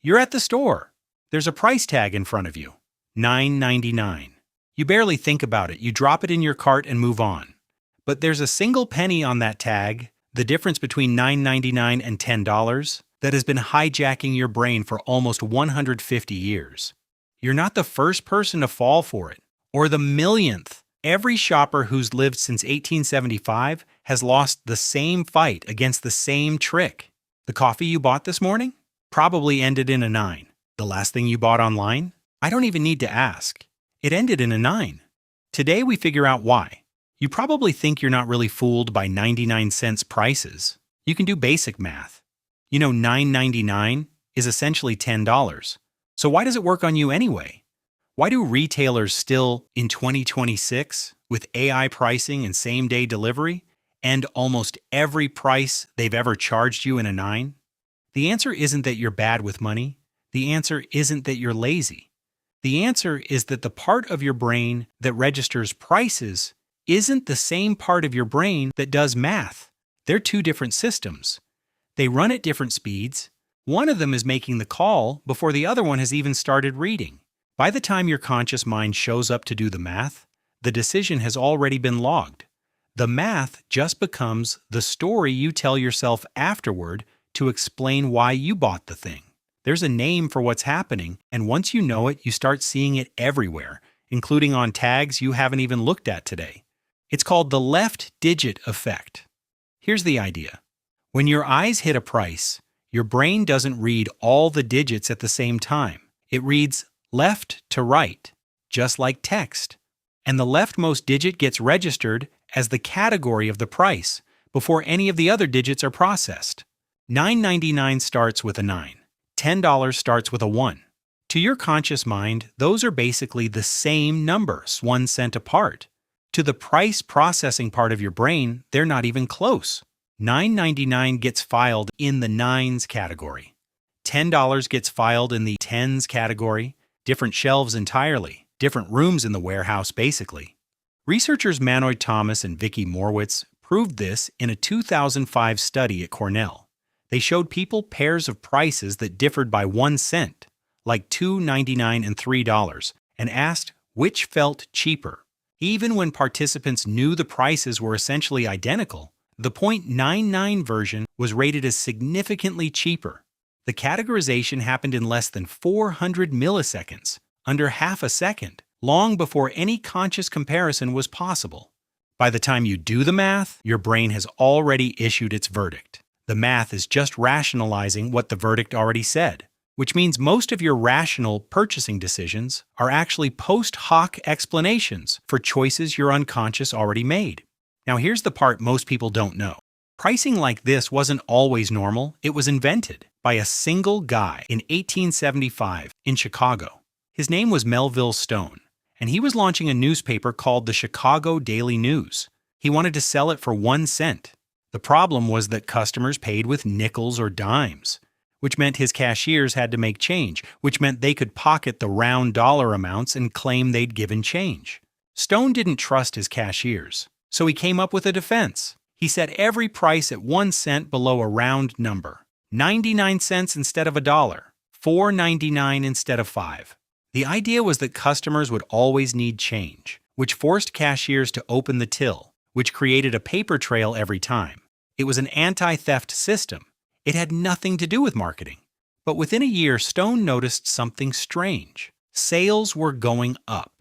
You're at the store. There's a price tag in front of you. $9.99. You barely think about it. You drop it in your cart and move on. But there's a single penny on that tag, the difference between $9.99 and $10, that has been hijacking your brain for almost 150 years. You're not the first person to fall for it, or the millionth. Every shopper who's lived since 1875 has lost the same fight against the same trick. The coffee you bought this morning? Probably ended in a 9. The last thing you bought online? I don't even need to ask. It ended in a 9. Today we figure out why. You probably think you're not really fooled by 99-cent prices. You can do basic math. You know $9.99 is essentially $10. So why does it work on you anyway? Why do retailers still, in 2026, with AI pricing and same-day delivery, end almost every price they've ever charged you in a 9? The answer isn't that you're bad with money. The answer isn't that you're lazy. The answer is that the part of your brain that registers prices isn't the same part of your brain that does math. They're two different systems. They run at different speeds. One of them is making the call before the other one has even started reading. By the time your conscious mind shows up to do the math, the decision has already been logged. The math just becomes the story you tell yourself afterward to explain why you bought the thing. There's a name for what's happening, and once you know it, you start seeing it everywhere, including on tags you haven't even looked at today. It's called the left digit effect. Here's the idea. When your eyes hit a price, your brain doesn't read all the digits at the same time. It reads left to right, just like text. And the leftmost digit gets registered as the category of the price before any of the other digits are processed. $9.99 starts with a 9. $10 starts with a 1. To your conscious mind, those are basically the same numbers, 1 cent apart. To the price processing part of your brain, they're not even close. $9.99 gets filed in the 9s category. $10 gets filed in the 10s category. Different shelves entirely. Different rooms in the warehouse, basically. Researchers Manoj and Vicki Morwitz proved this in a 2005 study at Cornell. They showed people pairs of prices that differed by 1 cent, like $2.99 and $3, and asked which felt cheaper. Even when participants knew the prices were essentially identical, the .99 version was rated as significantly cheaper. The categorization happened in less than 400 milliseconds, under half a second, long before any conscious comparison was possible. By the time you do the math, your brain has already issued its verdict. The math is just rationalizing what the verdict already said, which means most of your rational purchasing decisions are actually post hoc explanations for choices your unconscious already made. Now here's the part most people don't know. Pricing like this wasn't always normal. It was invented by a single guy in 1875 in Chicago. His name was Melville Stone, and he was launching a newspaper called the Chicago Daily News. He wanted to sell it for 1 cent. The problem was that customers paid with nickels or dimes, which meant his cashiers had to make change, which meant they could pocket the round dollar amounts and claim they'd given change. Stone didn't trust his cashiers, so he came up with a defense. He set every price at 1 cent below a round number, 99 cents instead of $1, $4.99 instead of $5. The idea was that customers would always need change, which forced cashiers to open the till, which created a paper trail every time. It was an anti-theft system. It had nothing to do with marketing. But within a year, Stone noticed something strange. Sales were going up.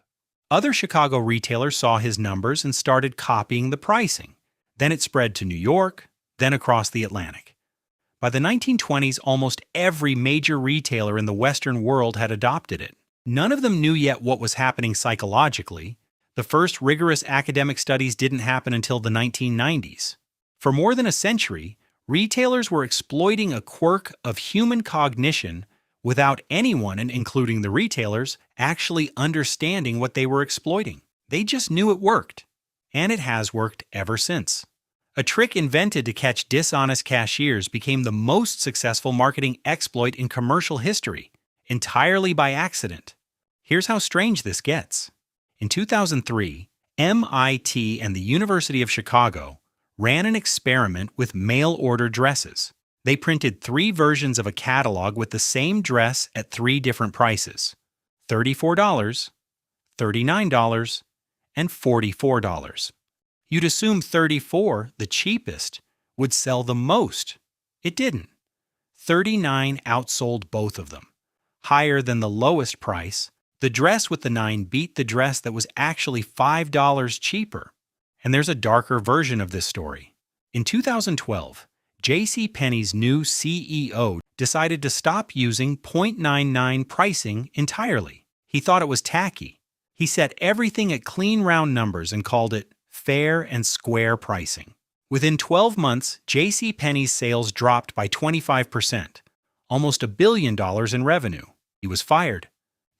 Other Chicago retailers saw his numbers and started copying the pricing. Then it spread to New York, then across the Atlantic. By the 1920s, almost every major retailer in the Western world had adopted it. None of them knew yet what was happening psychologically. The first rigorous academic studies didn't happen until the 1990s. For more than a century, retailers were exploiting a quirk of human cognition without anyone, including the retailers, actually understanding what they were exploiting. They just knew it worked. And it has worked ever since. A trick invented to catch dishonest cashiers became the most successful marketing exploit in commercial history, entirely by accident. Here's how strange this gets. In 2003, MIT and the University of Chicago ran an experiment with mail-order dresses. They printed 3 versions of a catalog with the same dress at 3 different prices: $34, $39, and $44. You'd assume 34, the cheapest, would sell the most. It didn't. 39 outsold both of them. Higher than the lowest price, the dress with the 9 beat the dress that was actually $5 cheaper. And there's a darker version of this story. In 2012, Penney's new CEO decided to stop using .99 pricing entirely. He thought it was tacky. He set everything at clean round numbers and called it fair and square pricing. Within 12 months, Penney's sales dropped by 25%, almost $1 billion in revenue. He was fired.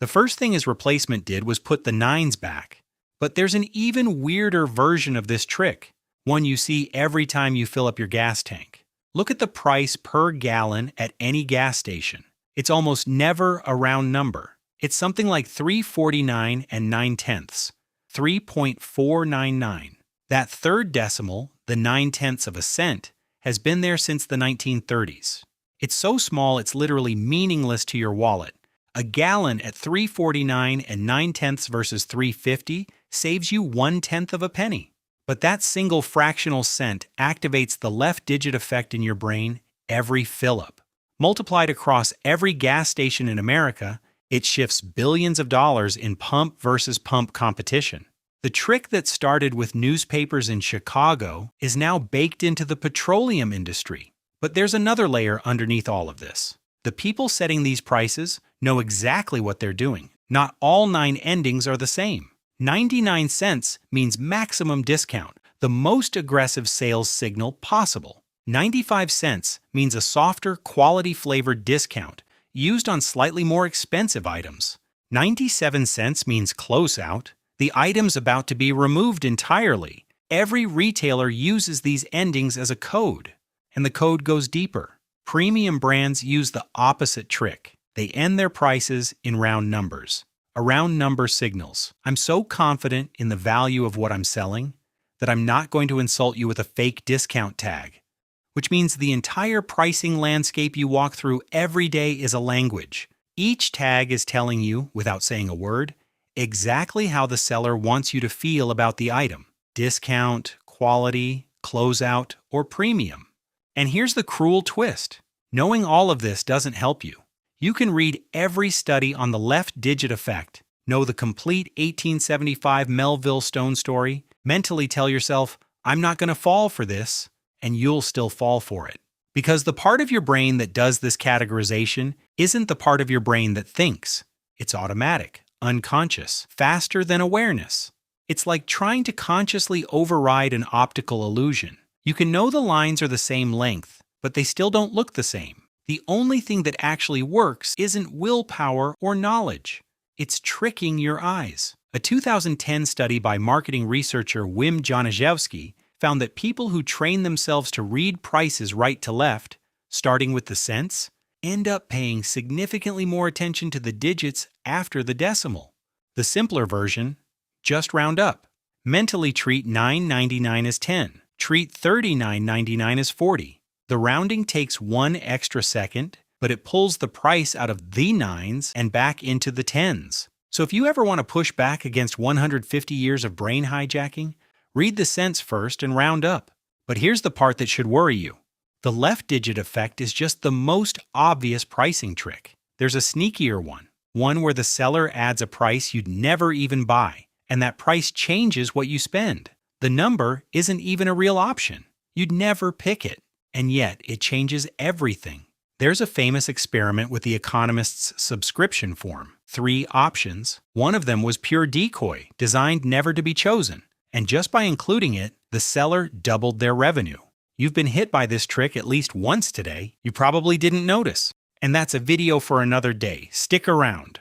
The first thing his replacement did was put the 9s back. But there's an even weirder version of this trick, one you see every time you fill up your gas tank. Look at the price per gallon at any gas station. It's almost never a round number. It's something like $3.49 and 9/10, 3.499. That third decimal, the 9/10 of a cent, has been there since the 1930s. It's so small it's literally meaningless to your wallet. A gallon at $3.49 and 9/10 versus $3.50 saves you 1/10 of a penny. But that single fractional cent activates the left digit effect in your brain every fill-up. Multiplied across every gas station in America, it shifts billions of dollars in pump versus pump competition. The trick that started with newspapers in Chicago is now baked into the petroleum industry. But there's another layer underneath all of this. The people setting these prices know exactly what they're doing. Not all 9 endings are the same. 99 cents means maximum discount, the most aggressive sales signal possible. 95 cents means a softer, quality-flavored discount used on slightly more expensive items. 97 cents means close out, the item's about to be removed entirely. Every retailer uses these endings as a code, and the code goes deeper. Premium brands use the opposite trick. They end their prices in round numbers. A round number signals, I'm so confident in the value of what I'm selling that I'm not going to insult you with a fake discount tag, which means the entire pricing landscape you walk through every day is a language. Each tag is telling you, without saying a word, exactly how the seller wants you to feel about the item: discount, quality, closeout, or premium. And here's the cruel twist. Knowing all of this doesn't help you. You can read every study on the left digit effect, know the complete 1875 Melville Stone story, mentally tell yourself, I'm not going to fall for this, and you'll still fall for it. Because the part of your brain that does this categorization isn't the part of your brain that thinks. It's automatic, unconscious, faster than awareness. It's like trying to consciously override an optical illusion. You can know the lines are the same length, but they still don't look the same. The only thing that actually works isn't willpower or knowledge. It's tricking your eyes. A 2010 study by marketing researcher Wim Janaszewski found that people who train themselves to read prices right to left, starting with the cents, end up paying significantly more attention to the digits after the decimal. The simpler version, just round up. Mentally treat $9.99 as 10. Treat $39.99 as 40. The rounding takes 1 extra second, but it pulls the price out of the 9s and back into the 10s. So if you ever want to push back against 150 years of brain hijacking, read the cents first and round up. But here's the part that should worry you. The left digit effect is just the most obvious pricing trick. There's a sneakier one where the seller adds a price you'd never even buy, and that price changes what you spend. The number isn't even a real option. You'd never pick it. And yet, it changes everything. There's a famous experiment with The Economist's subscription form. 3 options. One of them was pure decoy, designed never to be chosen. And just by including it, the seller doubled their revenue. You've been hit by this trick at least once today. You probably didn't notice. And that's a video for another day. Stick around.